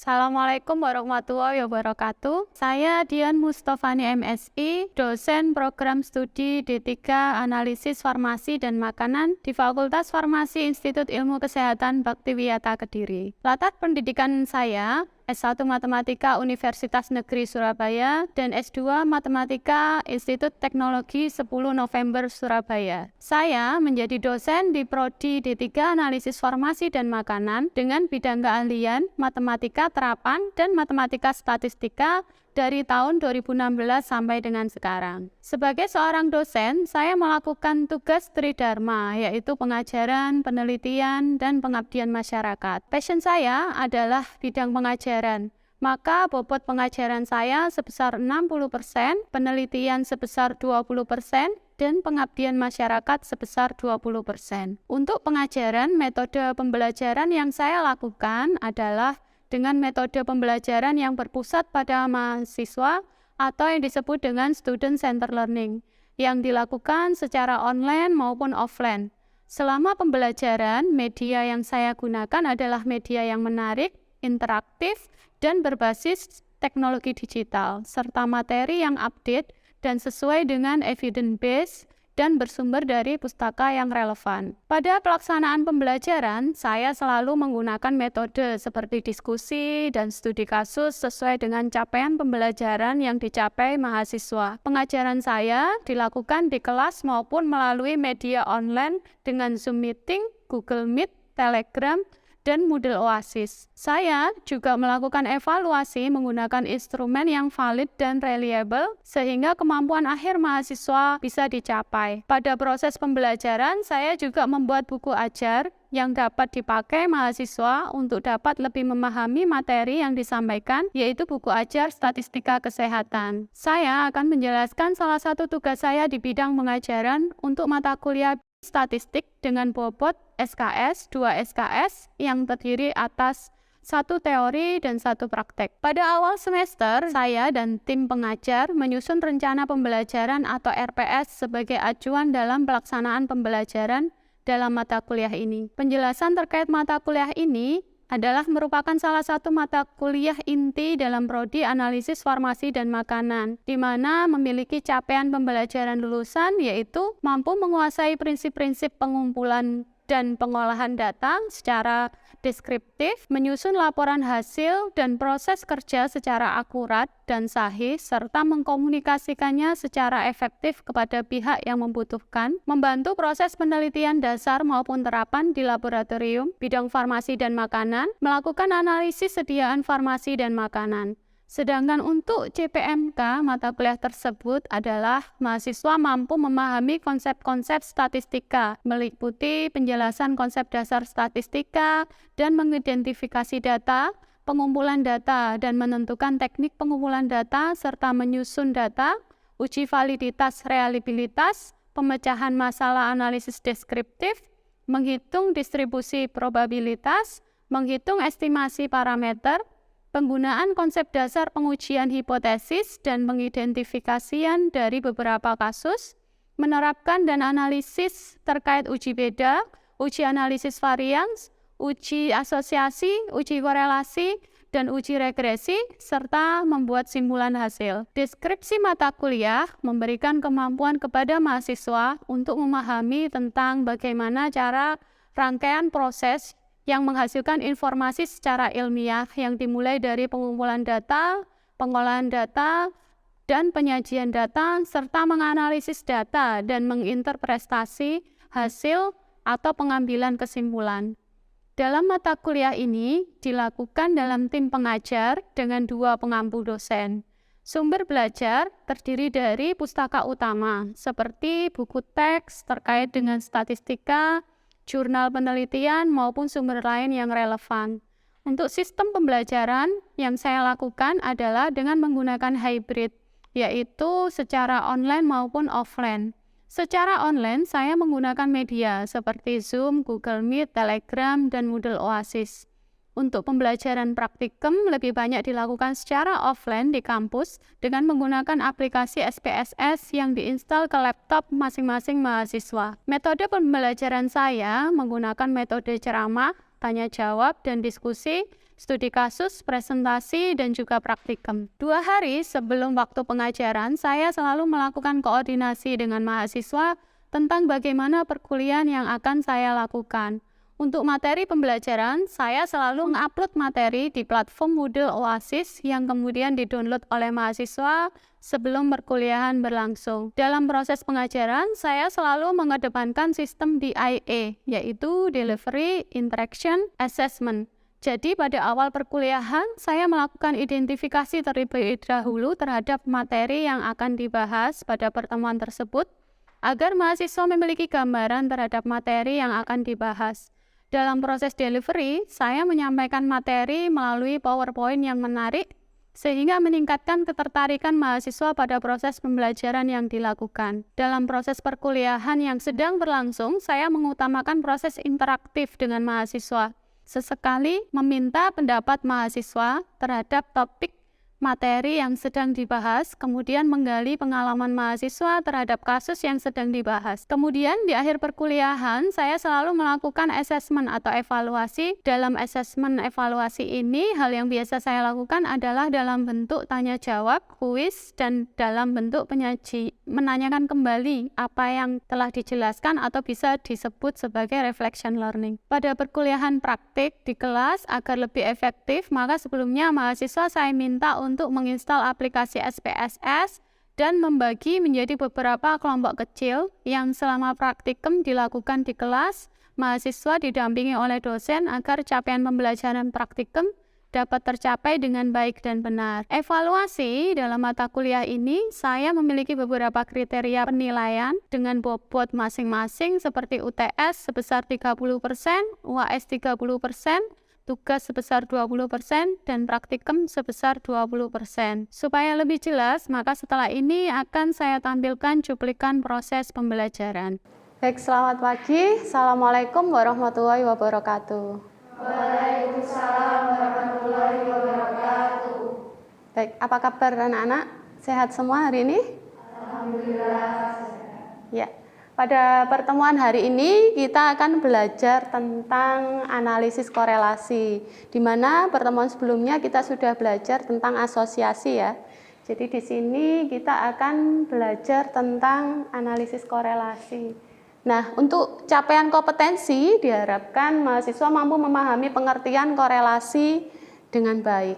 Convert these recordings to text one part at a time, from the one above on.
Assalamualaikum warahmatullahi wabarakatuh. Saya Dian Mustofani MSI, dosen program studi D3 Analisis Farmasi dan Makanan di Fakultas Farmasi Institut Ilmu Kesehatan Baktiwiyata Kediri. Latar pendidikan saya S1 Matematika Universitas Negeri Surabaya dan S2 Matematika Institut Teknologi 10 November Surabaya. Saya menjadi dosen di Prodi D3 Analisis Farmasi dan Makanan dengan bidang keahlian Matematika Terapan dan Matematika Statistika dari tahun 2016 sampai dengan sekarang. Sebagai seorang dosen, saya melakukan tugas tridharma, yaitu pengajaran, penelitian, dan pengabdian masyarakat. Passion saya adalah bidang pengajaran, maka bobot pengajaran saya sebesar 60%, penelitian sebesar 20%, dan pengabdian masyarakat sebesar 20%. Untuk pengajaran, metode pembelajaran yang saya lakukan adalah dengan metode pembelajaran yang berpusat pada mahasiswa atau yang disebut dengan student center learning yang dilakukan secara online maupun offline. Selama pembelajaran, media yang saya gunakan adalah media yang menarik, interaktif, dan berbasis teknologi digital, serta materi yang update dan sesuai dengan evidence base dan bersumber dari pustaka yang relevan. Pada pelaksanaan pembelajaran, saya selalu menggunakan metode seperti diskusi dan studi kasus sesuai dengan capaian pembelajaran yang dicapai mahasiswa. Pengajaran saya dilakukan di kelas maupun melalui media online dengan Zoom Meeting, Google Meet, Telegram, dan Moodle Oasis. Saya juga melakukan evaluasi menggunakan instrumen yang valid dan reliable sehingga kemampuan akhir mahasiswa bisa dicapai. Pada proses pembelajaran, saya juga membuat buku ajar yang dapat dipakai mahasiswa untuk dapat lebih memahami materi yang disampaikan, yaitu buku ajar statistika kesehatan. Saya akan menjelaskan salah satu tugas saya di bidang pengajaran untuk mata kuliah statistik dengan bobot SKS, 2 SKS yang terdiri atas 1 teori dan 1 praktek. Pada awal semester, saya dan tim pengajar menyusun rencana pembelajaran atau RPS sebagai acuan dalam pelaksanaan pembelajaran dalam mata kuliah ini. Penjelasan terkait mata kuliah ini adalah merupakan salah satu mata kuliah inti dalam Prodi Analisis Farmasi dan Makanan, di mana memiliki capaian pembelajaran lulusan yaitu mampu menguasai prinsip-prinsip pengumpulan dan pengolahan data secara deskriptif, menyusun laporan hasil dan proses kerja secara akurat dan sahih, serta mengkomunikasikannya secara efektif kepada pihak yang membutuhkan, membantu proses penelitian dasar maupun terapan di laboratorium, bidang farmasi dan makanan, melakukan analisis sediaan farmasi dan makanan. Sedangkan untuk CPMK, mata kuliah tersebut adalah mahasiswa mampu memahami konsep-konsep statistika, meliputi penjelasan konsep dasar statistika, dan mengidentifikasi data, pengumpulan data, dan menentukan teknik pengumpulan data, serta menyusun data, uji validitas reliabilitas, pemecahan masalah analisis deskriptif, menghitung distribusi probabilitas, menghitung estimasi parameter, penggunaan konsep dasar pengujian hipotesis dan pengidentifikasian dari beberapa kasus, menerapkan dan analisis terkait uji beda, uji analisis varians, uji asosiasi, uji korelasi, dan uji regresi, serta membuat simpulan hasil. Deskripsi mata kuliah memberikan kemampuan kepada mahasiswa untuk memahami tentang bagaimana cara rangkaian proses yang menghasilkan informasi secara ilmiah yang dimulai dari pengumpulan data, pengolahan data, dan penyajian data, serta menganalisis data dan menginterpretasi hasil atau pengambilan kesimpulan. Dalam mata kuliah ini dilakukan dalam tim pengajar dengan 2 pengampu dosen. Sumber belajar terdiri dari pustaka utama, seperti buku teks terkait dengan statistika, jurnal penelitian, maupun sumber lain yang relevan. Untuk sistem pembelajaran yang saya lakukan adalah dengan menggunakan hybrid, yaitu secara online maupun offline. Secara online, saya menggunakan media seperti Zoom, Google Meet, Telegram, dan Moodle Oasis. Untuk pembelajaran praktikum lebih banyak dilakukan secara offline di kampus dengan menggunakan aplikasi SPSS yang diinstal ke laptop masing-masing mahasiswa. Metode pembelajaran saya menggunakan metode ceramah, tanya jawab dan diskusi, studi kasus, presentasi, dan juga praktikum. 2 hari sebelum waktu pengajaran, saya selalu melakukan koordinasi dengan mahasiswa tentang bagaimana perkuliahan yang akan saya lakukan. Untuk materi pembelajaran, saya selalu mengupload materi di platform Moodle Oasis yang kemudian didownload oleh mahasiswa sebelum perkuliahan berlangsung. Dalam proses pengajaran, saya selalu mengedepankan sistem DIA, yaitu Delivery, Interaction, Assessment. Jadi pada awal perkuliahan, saya melakukan identifikasi terlebih dahulu terhadap materi yang akan dibahas pada pertemuan tersebut, agar mahasiswa memiliki gambaran terhadap materi yang akan dibahas. Dalam proses delivery, saya menyampaikan materi melalui PowerPoint yang menarik, sehingga meningkatkan ketertarikan mahasiswa pada proses pembelajaran yang dilakukan. Dalam proses perkuliahan yang sedang berlangsung, saya mengutamakan proses interaktif dengan mahasiswa. Sesekali meminta pendapat mahasiswa terhadap topik materi yang sedang dibahas, kemudian menggali pengalaman mahasiswa terhadap kasus yang sedang dibahas. Kemudian di akhir perkuliahan, saya selalu melakukan assessment atau evaluasi. Dalam assessment evaluasi ini, hal yang biasa saya lakukan adalah dalam bentuk tanya jawab, kuis, dan dalam bentuk penyaji, menanyakan kembali apa yang telah dijelaskan atau bisa disebut sebagai reflection learning. Pada perkuliahan praktik di kelas, agar lebih efektif, maka sebelumnya mahasiswa saya minta untuk menginstal aplikasi SPSS dan membagi menjadi beberapa kelompok kecil yang selama praktikum dilakukan di kelas, mahasiswa didampingi oleh dosen agar capaian pembelajaran praktikum dapat tercapai dengan baik dan benar. Evaluasi dalam mata kuliah ini, saya memiliki beberapa kriteria penilaian dengan bobot masing-masing seperti UTS sebesar 30%, UAS 30%, tugas sebesar 20%, dan praktikum sebesar 20%. Supaya lebih jelas, maka setelah ini akan saya tampilkan cuplikan proses pembelajaran. Baik, selamat pagi. Assalamualaikum warahmatullahi wabarakatuh. Waalaikumsalam warahmatullahi wabarakatuh. Baik, apa kabar anak-anak? Sehat semua hari ini? Alhamdulillah. Ya. Pada pertemuan hari ini kita akan belajar tentang analisis korelasi, di mana pertemuan sebelumnya kita sudah belajar tentang asosiasi ya. Jadi di sini kita akan belajar tentang analisis korelasi. Nah, untuk capaian kompetensi diharapkan mahasiswa mampu memahami pengertian korelasi dengan baik.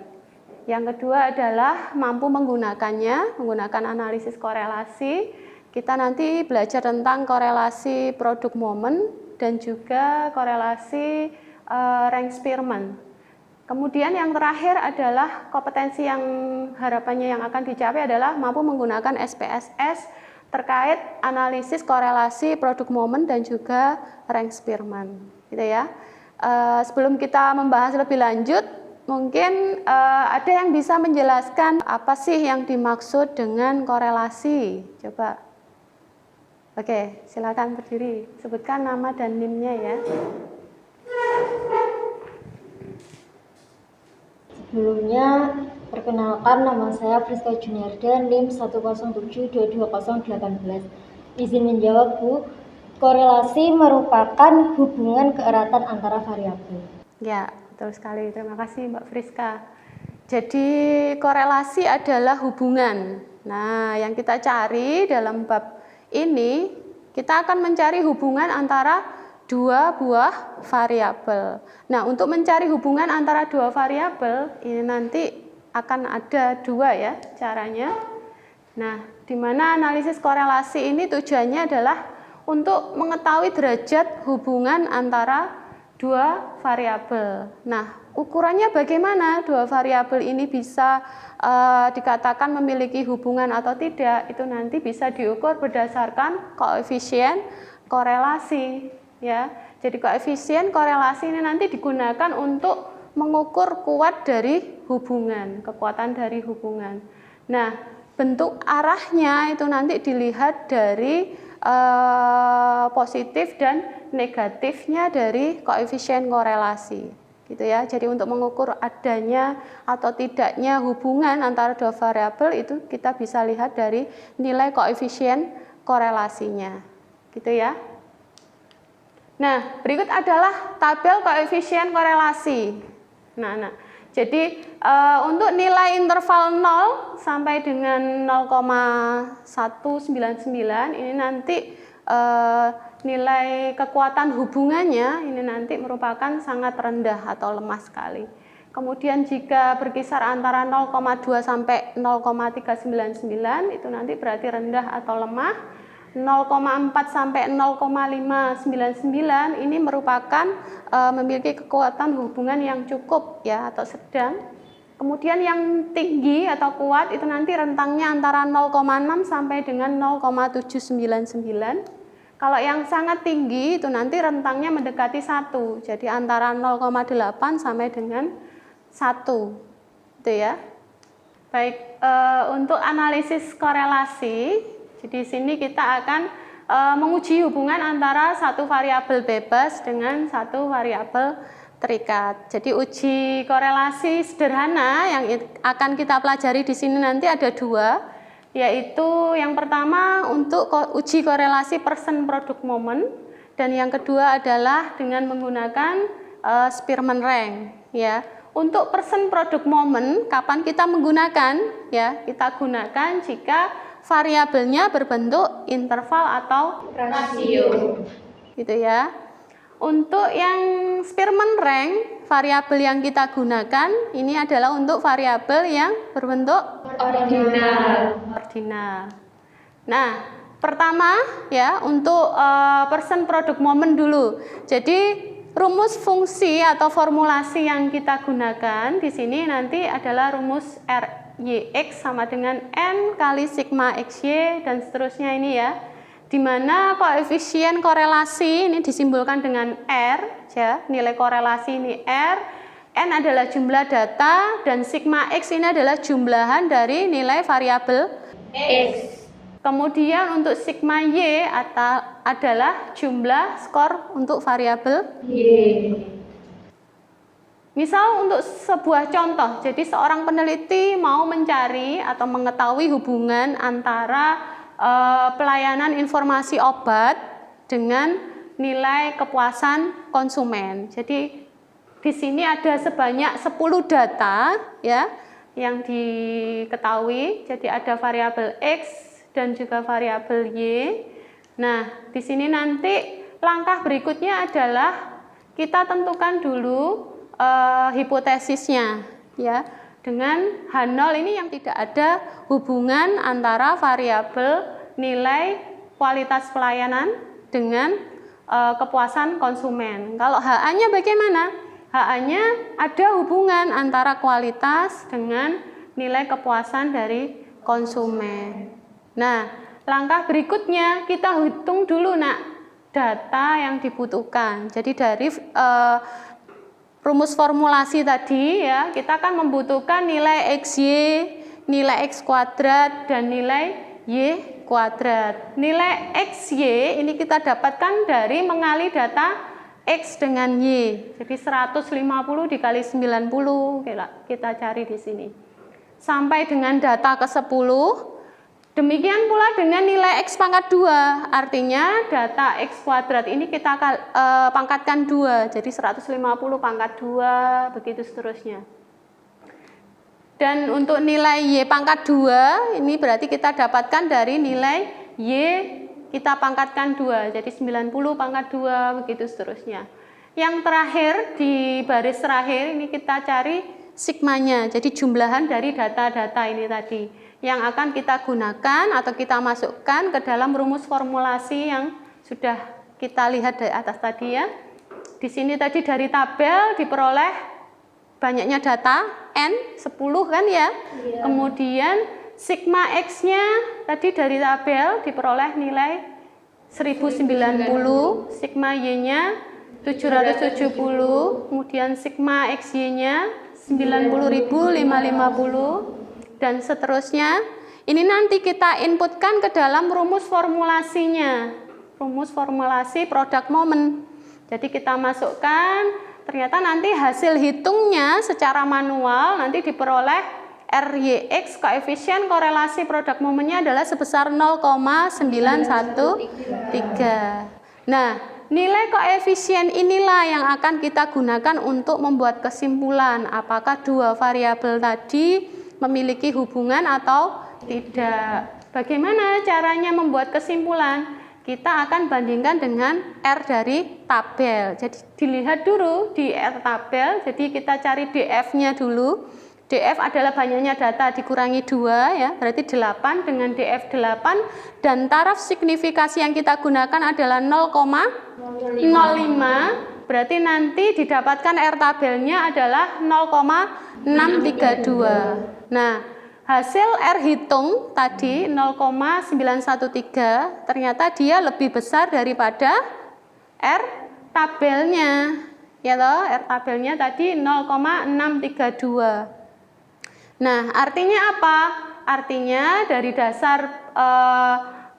Yang kedua adalah mampu menggunakannya, menggunakan analisis korelasi. Kita nanti belajar tentang korelasi produk momen dan juga korelasi rank Spearman. Kemudian yang terakhir adalah kompetensi yang harapannya yang akan dicapai adalah mampu menggunakan SPSS terkait analisis korelasi produk momen dan juga rank Spearman. Gitu ya. Sebelum kita membahas lebih lanjut, mungkin ada yang bisa menjelaskan apa sih yang dimaksud dengan korelasi? Coba. Oke, silakan berdiri. Sebutkan nama dan NIM-nya ya. Sebelumnya, perkenalkan nama saya Friska Juniarda, NIM 107222018. Izin menjawab, Bu. Korelasi merupakan hubungan keeratan antara variabel. Ya, betul sekali. Terima kasih Mbak Friska. Jadi korelasi adalah hubungan. Nah, yang kita cari dalam bab ini, kita akan mencari hubungan antara dua buah variabel. Nah, untuk mencari hubungan antara dua variabel, ini nanti akan ada dua ya caranya. Nah, di mana analisis korelasi ini tujuannya adalah untuk mengetahui derajat hubungan antara dua variabel. Nah, ukurannya bagaimana dua variabel ini bisa dikatakan memiliki hubungan atau tidak, itu nanti bisa diukur berdasarkan koefisien korelasi ya. Jadi koefisien korelasi ini nanti digunakan untuk mengukur kuat dari hubungan, kekuatan dari hubungan. Nah, bentuk arahnya itu nanti dilihat dari positif dan negatifnya dari koefisien korelasi. Gitu ya. Jadi untuk mengukur adanya atau tidaknya hubungan antara dua variabel itu kita bisa lihat dari nilai koefisien korelasinya. Gitu ya. Nah, berikut adalah tabel koefisien korelasi. Nah, jadi untuk nilai interval 0 sampai dengan 0,199 ini nanti nilai kekuatan hubungannya ini nanti merupakan sangat rendah atau lemah sekali. Kemudian jika berkisar antara 0,2 sampai 0,399 itu nanti berarti rendah atau lemah. 0,4 sampai 0,599 ini merupakan memiliki kekuatan hubungan yang cukup ya atau sedang. Kemudian yang tinggi atau kuat itu nanti rentangnya antara 0,6 sampai dengan 0,799. Kalau yang sangat tinggi itu nanti rentangnya mendekati 1. Jadi antara 0,8 sampai dengan 1. Itu ya. Baik, untuk analisis korelasi, di sini kita akan menguji hubungan antara satu variabel bebas dengan satu variabel terikat. Jadi uji korelasi sederhana yang akan kita pelajari di sini nanti ada dua, yaitu yang pertama untuk uji korelasi person product moment dan yang kedua adalah dengan menggunakan Spearman rank ya. Untuk person product moment kapan kita menggunakan ya? Kita gunakan jika variabelnya berbentuk interval atau rasio. Gitu ya. Untuk yang Spearman rank, variabel yang kita gunakan ini adalah untuk variabel yang berbentuk ordinal. Nah, pertama ya untuk person product moment dulu. Jadi rumus fungsi atau formulasi yang kita gunakan di sini nanti adalah rumus Yx sama dengan N kali sigma XY dan seterusnya ini ya, dimana koefisien korelasi ini disimbolkan dengan R ya, nilai korelasi ini R, N adalah jumlah data dan sigma X ini adalah jumlahan dari nilai variabel X. Kemudian untuk sigma Y adalah jumlah skor untuk variabel Y. Misal untuk sebuah contoh, jadi seorang peneliti mau mencari atau mengetahui hubungan antara pelayanan informasi obat dengan nilai kepuasan konsumen. Jadi di sini ada sebanyak 10 data ya yang diketahui. Jadi ada variabel X dan juga variabel Y. Nah, di sini nanti langkah berikutnya adalah kita tentukan dulu hipotesisnya ya, dengan H0 ini yang tidak ada hubungan antara variabel nilai kualitas pelayanan dengan kepuasan konsumen. Kalau HA-nya bagaimana? HA-nya ada hubungan antara kualitas dengan nilai kepuasan dari konsumen. Nah, langkah berikutnya kita hitung dulu data yang dibutuhkan. Jadi dari rumus formulasi tadi ya, kita akan membutuhkan nilai XY, nilai X kuadrat dan nilai Y kuadrat. Nilai XY ini kita dapatkan dari mengali data X dengan Y. Jadi 150 dikali 90 kita cari di sini. Sampai dengan data ke-10. Demikian pula dengan nilai X pangkat 2, artinya data X kuadrat ini kita pangkatkan 2, jadi 150 pangkat 2, begitu seterusnya. Dan untuk nilai Y pangkat 2, ini berarti kita dapatkan dari nilai Y kita pangkatkan 2, jadi 90 pangkat 2, begitu seterusnya. Yang terakhir, di baris terakhir ini kita cari sigmanya, jadi jumlahan dari data-data ini tadi yang akan kita gunakan atau kita masukkan ke dalam rumus formulasi yang sudah kita lihat dari atas tadi ya. Di sini tadi dari tabel diperoleh banyaknya data N 10 kan ya. Iya. Kemudian sigma X-nya tadi dari tabel diperoleh nilai 1090, sigma Y-nya 770, kemudian sigma XY-nya 90.550 dan seterusnya. Ini nanti kita inputkan ke dalam rumus formulasinya, rumus formulasi product moment. Jadi kita masukkan, ternyata nanti hasil hitungnya secara manual nanti diperoleh RYX, koefisien korelasi product momennya adalah sebesar 0,913. Nah, nilai koefisien inilah yang akan kita gunakan untuk membuat kesimpulan apakah dua variabel tadi memiliki hubungan atau tidak. Bagaimana caranya membuat kesimpulan? Kita akan bandingkan dengan R dari tabel. Jadi dilihat dulu di R tabel, jadi kita cari DF-nya dulu. DF adalah banyaknya data dikurangi 2 ya, berarti 8 dengan DF 8 dan taraf signifikasi yang kita gunakan adalah 0,05, berarti nanti didapatkan R tabelnya adalah 0,632. Nah, hasil R hitung tadi 0,913 ternyata dia lebih besar daripada R tabelnya. Ya toh, R tabelnya tadi 0,632. Nah, artinya apa? Artinya dari dasar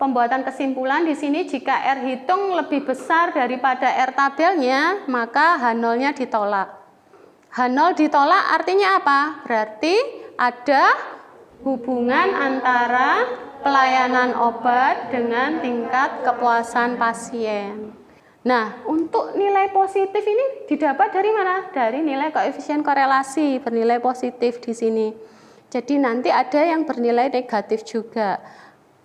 pembuatan kesimpulan di sini jika R hitung lebih besar daripada R tabelnya, maka H0-nya ditolak. H0 ditolak artinya apa? Berarti ada hubungan antara pelayanan obat dengan tingkat kepuasan pasien. Nah, untuk nilai positif ini didapat dari mana? Dari nilai koefisien korelasi bernilai positif di sini. Jadi nanti ada yang bernilai negatif juga.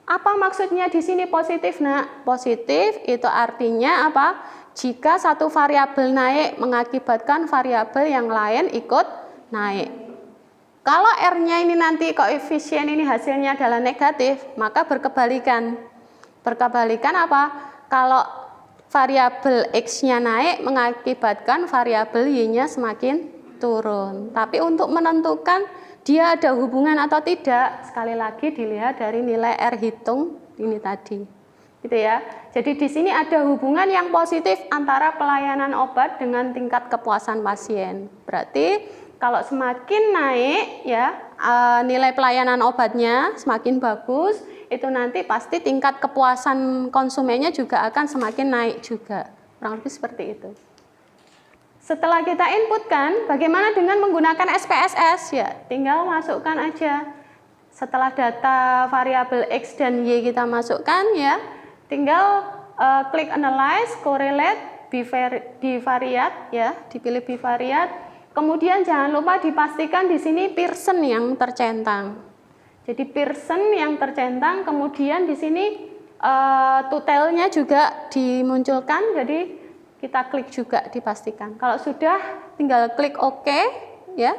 Apa maksudnya di sini positif, Nak? Positif itu artinya apa? Jika satu variabel naik mengakibatkan variabel yang lain ikut naik. Kalau R-nya ini nanti koefisien ini hasilnya adalah negatif, maka berkebalikan. Berkebalikan apa? Kalau variabel X-nya naik mengakibatkan variabel Y-nya semakin turun. Tapi untuk menentukan dia ada hubungan atau tidak, sekali lagi dilihat dari nilai R hitung ini tadi. Gitu ya. Jadi di sini ada hubungan yang positif antara pelayanan obat dengan tingkat kepuasan pasien. Berarti kalau semakin naik ya nilai pelayanan obatnya semakin bagus, itu nanti pasti tingkat kepuasan konsumennya juga akan semakin naik juga. Kurang lebih seperti itu. Setelah kita inputkan, bagaimana dengan menggunakan SPSS? Ya, tinggal masukkan aja. Setelah data variabel X dan Y kita masukkan ya, tinggal klik analyze, correlate, bivariate ya, dipilih bivariate. Kemudian jangan lupa dipastikan di sini Pearson yang tercentang. Jadi Pearson yang tercentang, kemudian di sini tutelnya juga dimunculkan, jadi kita klik juga dipastikan. Kalau sudah tinggal klik OK ya.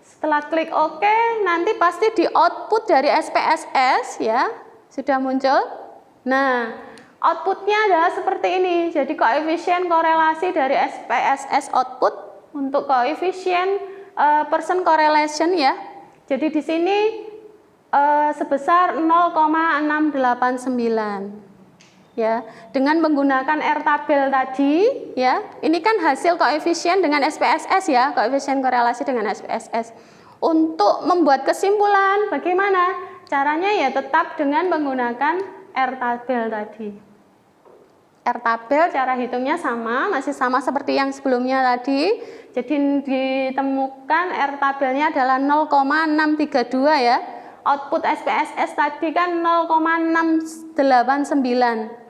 Setelah klik OK, nanti pasti di output dari SPSS ya, sudah muncul. Nah, outputnya adalah seperti ini. Jadi koefisien korelasi dari SPSS output untuk koefisien Pearson correlation ya. Jadi di sini sebesar 0,689. Ya, dengan menggunakan R tabel tadi ya. Ini kan hasil koefisien dengan SPSS ya, koefisien korelasi dengan SPSS. Untuk membuat kesimpulan bagaimana? Caranya ya tetap dengan menggunakan R tabel tadi. R tabel cara hitungnya sama, masih sama seperti yang sebelumnya tadi. Jadi ditemukan R tabelnya adalah 0,632 ya. Output SPSS tadi kan 0,689.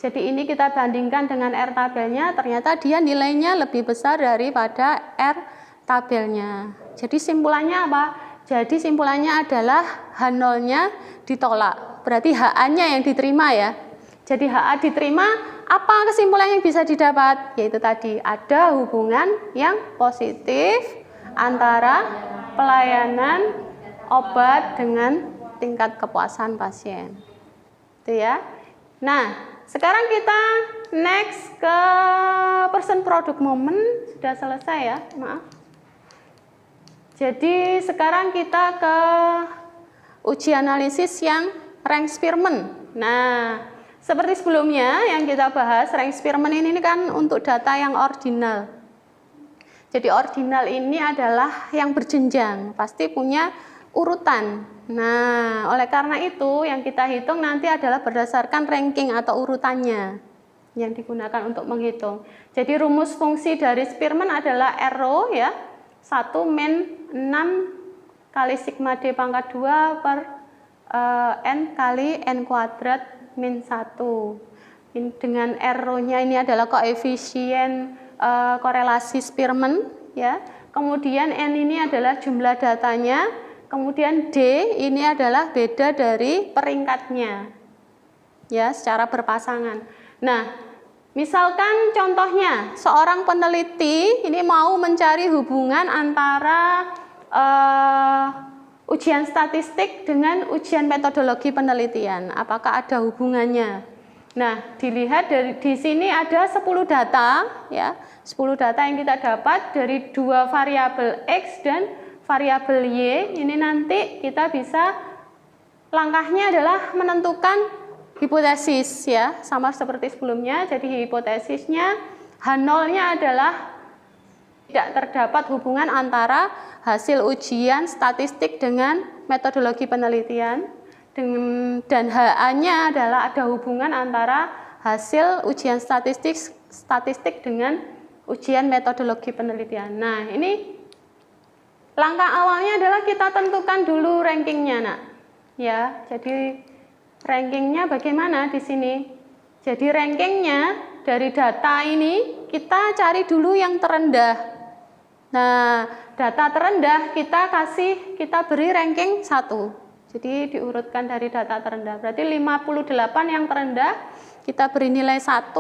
Jadi ini kita bandingkan dengan R tabelnya, ternyata dia nilainya lebih besar daripada R tabelnya. Jadi simpulannya apa? Jadi simpulannya adalah H0-nya ditolak. Berarti HA-nya yang diterima ya. Jadi HA diterima, apa kesimpulan yang bisa didapat? Yaitu tadi ada hubungan yang positif antara pelayanan obat dengan tingkat kepuasan pasien. Itu ya. Nah, sekarang kita next ke person product moment. Sudah selesai ya, maaf. Jadi sekarang kita ke uji analisis yang rank Spearman. Nah, seperti sebelumnya yang kita bahas, rank Spearman ini kan untuk data yang ordinal. Jadi ordinal ini adalah yang berjenjang, pasti punya urutan. Nah, oleh karena itu yang kita hitung nanti adalah berdasarkan ranking atau urutannya yang digunakan untuk menghitung. Jadi rumus fungsi dari Spearman adalah RO ya, 1 min 6 kali sigma D pangkat 2 per N kali N kuadrat min 1. dengan R-nya ini adalah koefisien korelasi Spearman ya. Kemudian N ini adalah jumlah datanya, kemudian D ini adalah beda dari peringkatnya ya, secara berpasangan. Nah, misalkan contohnya seorang peneliti ini mau mencari hubungan antara ujian statistik dengan ujian metodologi penelitian. Apakah ada hubungannya? Nah, dilihat di sini ada 10 data ya. 10 data yang kita dapat dari 2 variabel X dan variabel Y. Ini nanti kita bisa langkahnya adalah menentukan hipotesis ya, sama seperti sebelumnya. Jadi hipotesisnya H0-nya adalah tidak terdapat hubungan antara hasil ujian statistik dengan metodologi penelitian, dan HA-nya adalah ada hubungan antara hasil ujian statistik dengan ujian metodologi penelitian. Nah, ini langkah awalnya adalah kita tentukan dulu rankingnya, nak. Ya, jadi rankingnya bagaimana di sini? Jadi rankingnya dari data ini kita cari dulu yang terendah. Nah, data terendah kita beri ranking 1. Jadi diurutkan dari data terendah. Berarti 58 yang terendah kita beri nilai 1.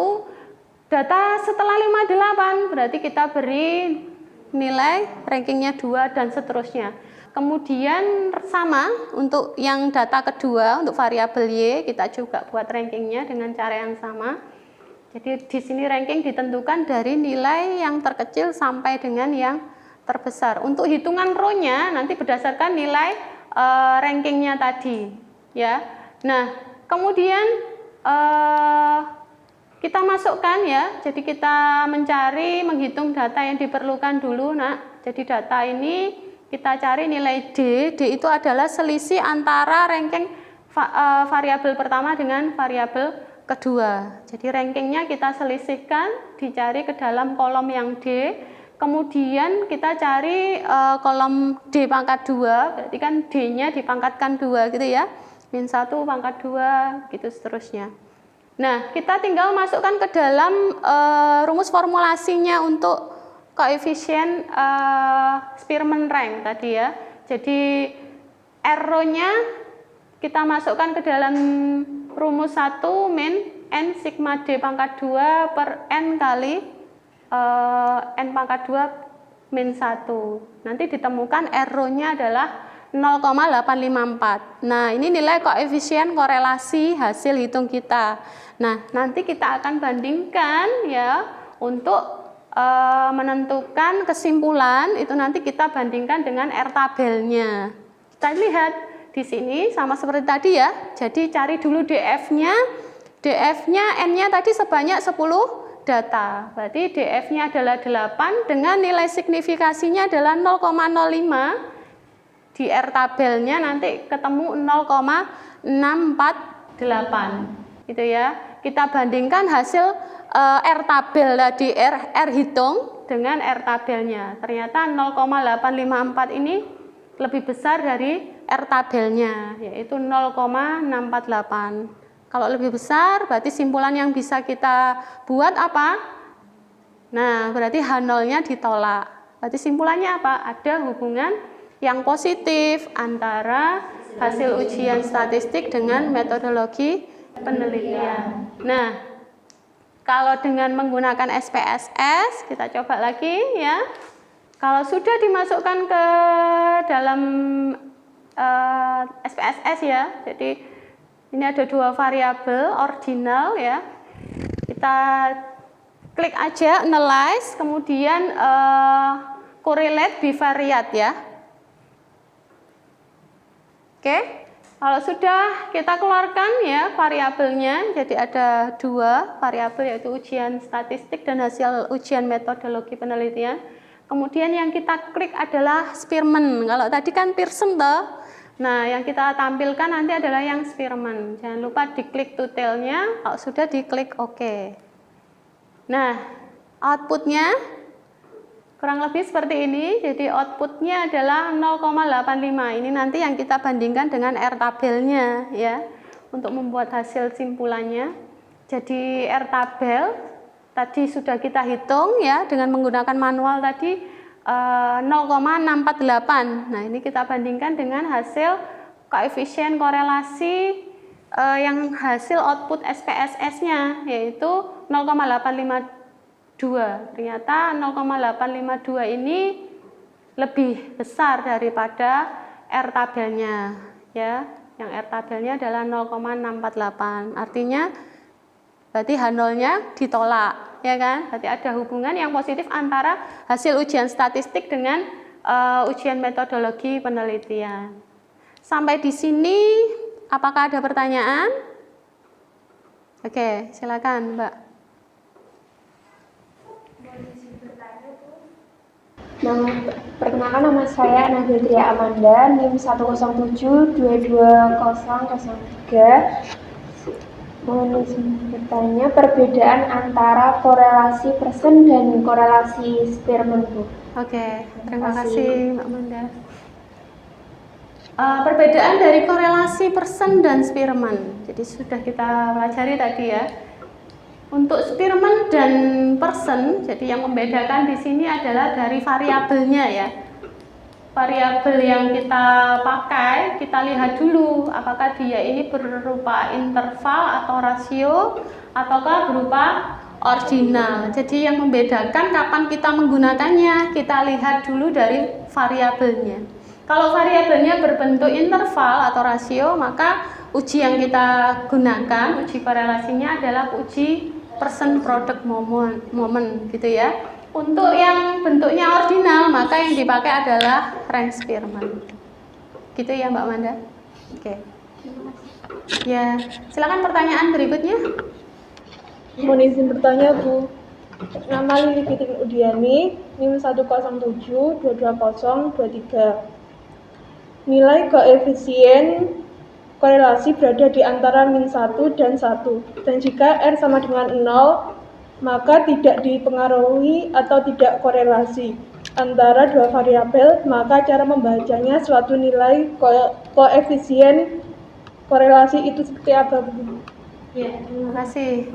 Data setelah 58 berarti kita beri nilai rankingnya 2 dan seterusnya. Kemudian sama untuk yang data kedua, untuk variabel Y kita juga buat rankingnya dengan cara yang sama. Jadi di sini ranking ditentukan dari nilai yang terkecil sampai dengan yang terbesar. Untuk hitungan row-nya nanti berdasarkan nilai rankingnya tadi, ya. Nah, kemudian kita masukkan ya. Jadi kita menghitung data yang diperlukan dulu, nak. Jadi data ini kita cari nilai D. D itu adalah selisih antara ranking variabel pertama dengan variabel kedua. Jadi rankingnya kita selisihkan, dicari ke dalam kolom yang D. Kemudian kita cari kolom D pangkat 2, berarti kan D-nya dipangkatkan 2 gitu ya. Min 1 pangkat 2, gitu seterusnya. Nah, kita tinggal masukkan ke dalam rumus formulasinya untuk koefisien Spearman rank tadi ya. Jadi R-nya kita masukkan ke dalam rumus 1 min N sigma D pangkat 2 per N kali N pangkat 2 min 1. Nanti ditemukan R-nya adalah 0,854. Nah, ini nilai koefisien korelasi hasil hitung kita. Nah, nanti kita akan bandingkan ya untuk menentukan kesimpulan. Itu nanti kita bandingkan dengan R tabelnya. Kita lihat di sini sama seperti tadi ya. Jadi cari dulu DF-nya. DF-nya N-nya tadi sebanyak 10 data. Berarti DF-nya adalah 8 dengan nilai signifikasinya adalah 0,05. Di R tabelnya nanti ketemu 0,648. Gitu ya. Kita bandingkan hasil R tabel tadi, R hitung dengan R tabelnya. Ternyata 0,854 ini lebih besar dari R tabelnya, yaitu 0,648. Kalau lebih besar, berarti simpulan yang bisa kita buat apa? Nah, berarti H0-nya ditolak. Berarti simpulannya apa? Ada hubungan yang positif antara hasil ujian statistik dengan metodologi penelitian. Nah, kalau dengan menggunakan SPSS, kita coba lagi ya. Kalau sudah dimasukkan ke dalam SPSS ya, jadi ini ada 2 variabel ordinal ya. Kita klik aja analyze, kemudian correlate bivariate ya. Oke. Kalau sudah kita keluarkan ya variabelnya, jadi ada 2 variabel yaitu ujian statistik dan hasil ujian metodologi penelitian. Kemudian yang kita klik adalah Spearman. Kalau tadi kan Pearson toh. Nah, yang kita tampilkan nanti adalah yang Spearman. Jangan lupa diklik tutelnya, kalau sudah diklik OK. Nah, outputnya kurang lebih seperti ini. Jadi outputnya adalah 0,85. Ini nanti yang kita bandingkan dengan R tabelnya ya, untuk membuat hasil simpulannya. Jadi R tabel tadi sudah kita hitung ya dengan menggunakan manual tadi 0,648. Nah, ini kita bandingkan dengan hasil koefisien korelasi yang hasil output SPSS-nya yaitu 0,852. Ternyata 0,852 ini lebih besar daripada R tabelnya ya. Yang R tabelnya adalah 0,648. Artinya berarti H0-nya ditolak, ya kan? Berarti ada hubungan yang positif antara hasil ujian statistik dengan ujian metodologi penelitian. Sampai di sini, apakah ada pertanyaan? Oke, silakan, Mbak. Perkenalkan, nama saya Nadia Amanda, NIM 107222003. Mohon izin bertanya, perbedaan antara korelasi Pearson dan korelasi Spearman, Bu. Oke, terima kasih Mbak Manda. Perbedaan dari korelasi Pearson dan Spearman. Jadi sudah kita pelajari tadi ya. Untuk Spearman dan Pearson, jadi yang membedakan di sini adalah dari variabelnya ya. Variabel yang kita pakai, kita lihat dulu apakah dia ini berupa interval atau rasio ataukah berupa ordinal. Jadi yang membedakan kapan kita menggunakannya, kita lihat dulu dari variabelnya. Kalau variabelnya berbentuk interval atau rasio, maka uji yang kita gunakan, uji korelasinya adalah uji Pearson product moment gitu ya. Untuk yang bentuknya ordinal, maka yang dipakai adalah rank Spearman. Gitu ya Mbak Manda? Oke. Ya, silakan pertanyaan berikutnya. Mohon izin bertanya, Bu. Nama Lili Fitri Udiani, NIM 107222023. Nilai koefisien korelasi berada di antara min 1 dan 1. Dan jika R sama dengan 0, maka tidak dipengaruhi atau tidak korelasi antara dua variabel, maka cara membacanya suatu nilai koefisien korelasi itu seperti apa, Bu? Ya, terima kasih.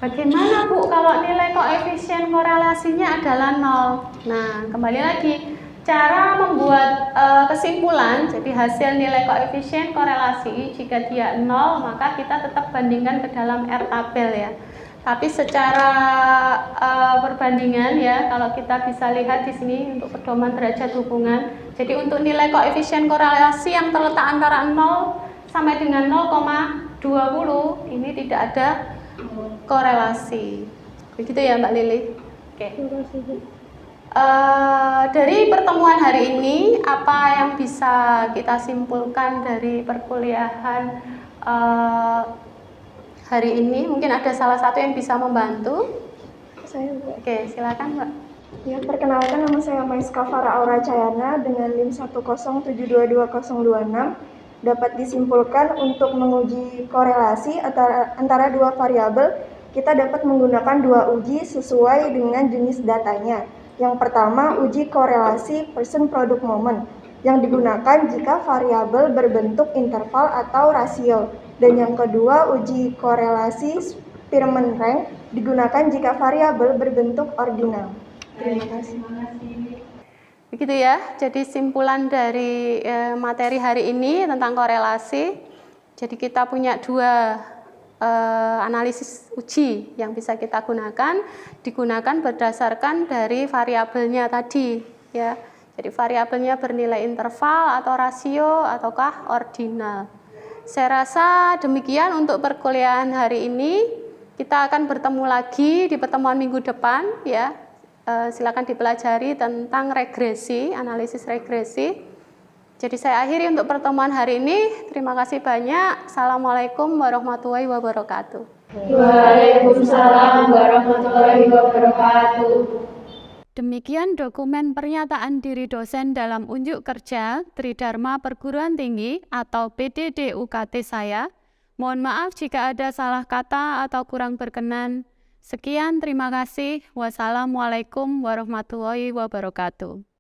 Bagaimana Bu kalau nilai koefisien korelasinya adalah 0? Nah, kembali lagi, cara membuat kesimpulan, jadi hasil nilai koefisien korelasi jika dia 0, maka kita tetap bandingkan ke dalam R tabel ya. Tapi secara perbandingan ya, kalau kita bisa lihat di sini untuk pedoman derajat hubungan. Jadi untuk nilai koefisien korelasi yang terletak antara 0 sampai dengan 0,20 ini tidak ada korelasi. Begitu ya Mbak Lili? Oke. Dari pertemuan hari ini, apa yang bisa kita simpulkan dari perkuliahan hari ini? Mungkin ada salah satu yang bisa membantu. Saya, Bu. Oke, silakan Mbak. Ya, perkenalkan, nama saya Maiska Farah Aura Cayana dengan NIM 107222026. Dapat disimpulkan untuk menguji korelasi antara dua variabel, kita dapat menggunakan dua uji sesuai dengan jenis datanya. Yang pertama, uji korelasi Pearson product moment yang digunakan jika variabel berbentuk interval atau rasio. Dan yang kedua, uji korelasi Spearman rank digunakan jika variabel berbentuk ordinal. Terima kasih. Begitu ya, jadi simpulan dari materi hari ini tentang korelasi. Jadi kita punya dua analisis uji yang bisa kita gunakan, digunakan berdasarkan dari variabelnya tadi ya. Jadi variabelnya bernilai interval atau rasio ataukah ordinal. Saya rasa demikian untuk perkuliahan hari ini. Kita akan bertemu lagi di pertemuan minggu depan ya. Silakan dipelajari tentang regresi, analisis regresi. Jadi saya akhiri untuk pertemuan hari ini. Terima kasih banyak. Assalamualaikum warahmatullahi wabarakatuh. Waalaikumsalam warahmatullahi wabarakatuh. Demikian dokumen pernyataan diri dosen dalam unjuk kerja Tridharma Perguruan Tinggi atau PDD UKT saya. Mohon maaf jika ada salah kata atau kurang berkenan. Sekian, terima kasih. Wassalamualaikum warahmatullahi wabarakatuh.